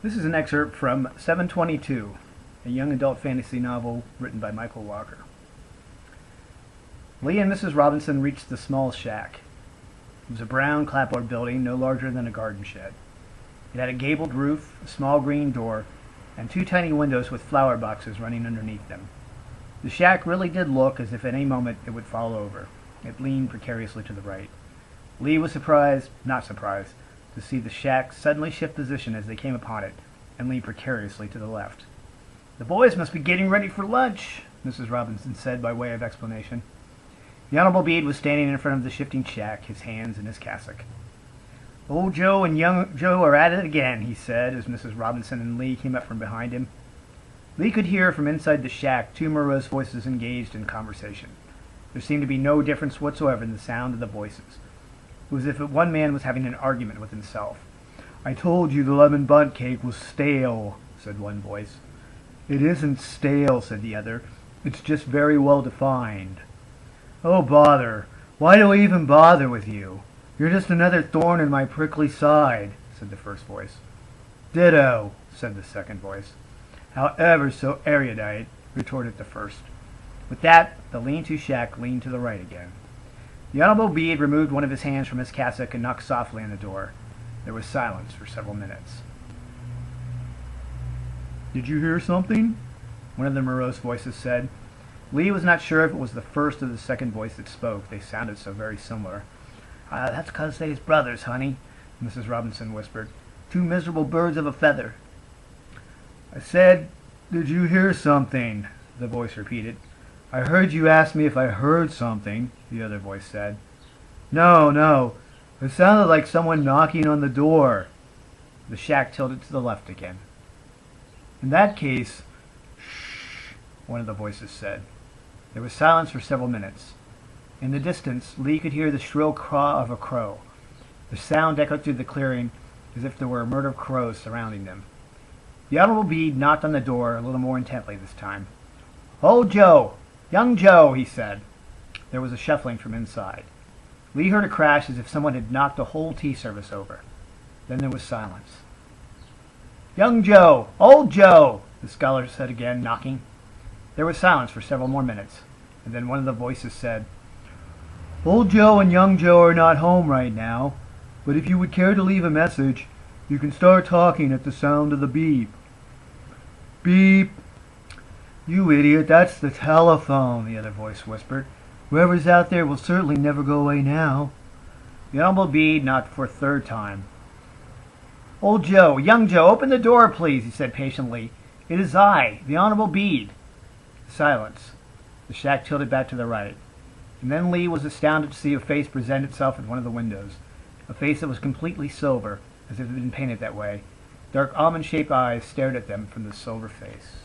This is an excerpt from 722, a young adult fantasy novel written by Michael Walker. Lee and Mrs. Robinson reached the small shack. It was a brown clapboard building no larger than a garden shed. It had a gabled roof, a small green door, and two tiny windows with flower boxes running underneath them. The shack really did look as if at any moment it would fall over. It leaned precariously to the right. Lee was not surprised, to see the shack suddenly shift position as they came upon it, and lean precariously to the left. "The boys must be getting ready for lunch," Mrs. Robinson said by way of explanation. The Honorable Bede was standing in front of the shifting shack, his hands in his cassock. "Old Joe and young Joe are at it again," he said, as Mrs. Robinson and Lee came up from behind him. Lee could hear from inside the shack two morose voices engaged in conversation. There seemed to be no difference whatsoever in the sound of the voices. It was as if one man was having an argument with himself. "I told you the lemon bundt cake was stale," said one voice. "It isn't stale," said the other. "It's just very well defined." "Oh, bother. Why do I even bother with you? You're just another thorn in my prickly side," said the first voice. "Ditto," said the second voice. "How ever so erudite," retorted the first. With that, the lean-to shack leaned to the right again. The Honorable Bede removed one of his hands from his cassock and knocked softly on the door. There was silence for several minutes. "Did you hear something?" one of the morose voices said. Lee was not sure if it was the first or the second voice that spoke. They sounded so very similar. "That's 'cause they's brothers, honey," Mrs. Robinson whispered. "Two miserable birds of a feather." "I said, did you hear something?" the voice repeated. "I heard you ask me if I heard something," the other voice said. No. It sounded like someone knocking on the door." The shack tilted to the left again. "In that case, shh," one of the voices said. There was silence for several minutes. In the distance, Lee could hear the shrill caw of a crow. The sound echoed through the clearing as if there were a murder of crows surrounding them. The Honorable Bede knocked on the door a little more intently this time. "Old Joe! Young Joe!" he said. There was a shuffling from inside. Lee heard a crash as if someone had knocked a whole tea service over. Then there was silence. "Young Joe! Old Joe!" the scholar said again, knocking. There was silence for several more minutes, and then one of the voices said, "Old Joe and young Joe are not home right now, but if you would care to leave a message, you can start talking at the sound of the beep." "Beep." "You idiot, that's the telephone," the other voice whispered. "Whoever's out there will certainly never go away now." The Honorable Bede knocked for a third time. "Old Joe, young Joe, open the door, please," he said patiently. "It is I, the Honorable Bede." Silence. The shack tilted back to the right. And then Lee was astounded to see a face present itself at one of the windows. A face that was completely silver, as if it had been painted that way. Dark almond-shaped eyes stared at them from the silver face.